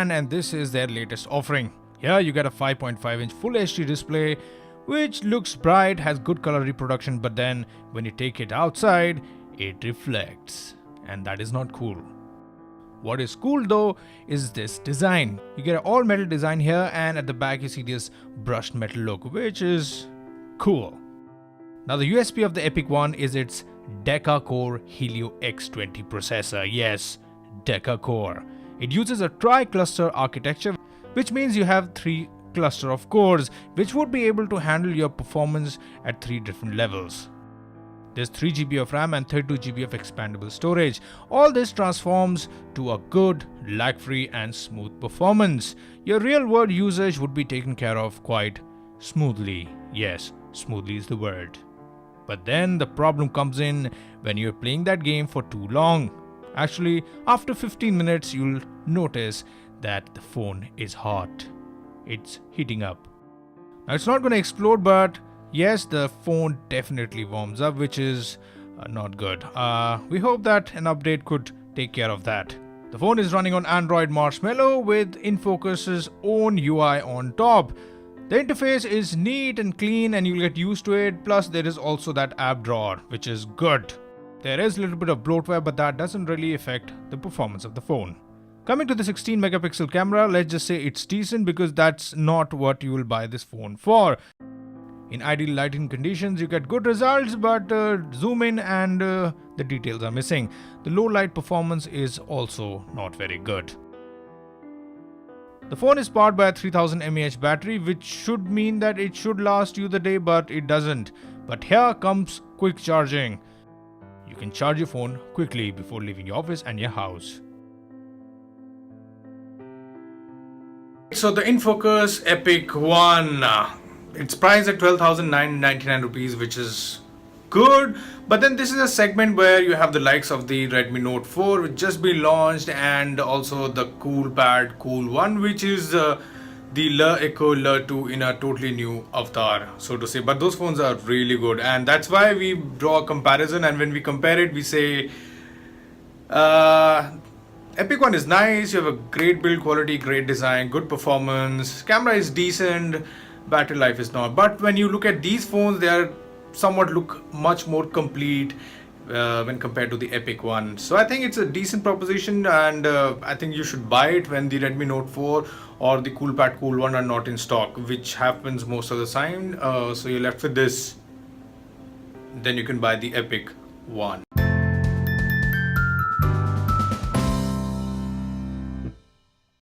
and this is their latest offering. Here you get a 5.5-inch Full HD display which looks bright, has good color reproduction, but then when you take it outside, it reflects, and that is not cool. What is cool though is this design. You get an all metal design here, and at the back you see this brushed metal look, which is cool. Now the USP of the Epic One is its Deca-core Helio X20 processor. Yes, Deca-core. It uses a tri-cluster architecture, which means you have 3 cluster of cores which would be able to handle your performance at 3 different levels. There's 3 GB of RAM and 32 GB of expandable storage. All this transforms to a good, lag-free and smooth performance. Your real-world usage would be taken care of quite smoothly. Yes, smoothly is the word. But then the problem comes in when you're playing that game for too long. Actually, after 15 minutes you'll notice that the phone is hot. It's heating up. Now it's not going to explode, but yes, the phone definitely warms up, which is not good. We hope that an update could take care of that. The phone is running on Android Marshmallow with InFocus's own UI on top. The interface is neat and clean and you'll get used to it. Plus there is also that app drawer, which is good. There is a little bit of bloatware, but that doesn't really affect the performance of the phone. Coming to the 16 megapixel camera, let's just say it's decent because that's not what you will buy this phone for. In ideal lighting conditions, you get good results, but zoom in and the details are missing. The low light performance is also not very good. The phone is powered by a 3000 mAh battery, which should mean that it should last you the day, but it doesn't. But here comes quick charging. You can charge your phone quickly before leaving your office and your house. So the InFocus Epic1, it's priced at 12,999 rupees, which is good. But then this is a segment where you have the likes of the Redmi Note 4, which just been launched, and also the CoolPad Cool 1, which is the Le Echo Le 2 in a totally new avatar, so to say. But those phones are really good, and that's why we draw a comparison, and when we compare it, we say Epic One is nice, you have a great build quality, great design, good performance, camera is decent, battery life is not. But when you look at these phones, they are somewhat look much more complete when compared to the Epic One. So I think it's a decent proposition, and I think you should buy it when the Redmi Note 4 or the CoolPad Cool 1 are not in stock, which happens most of the time. So you're left with this. Then you can buy the Epic One.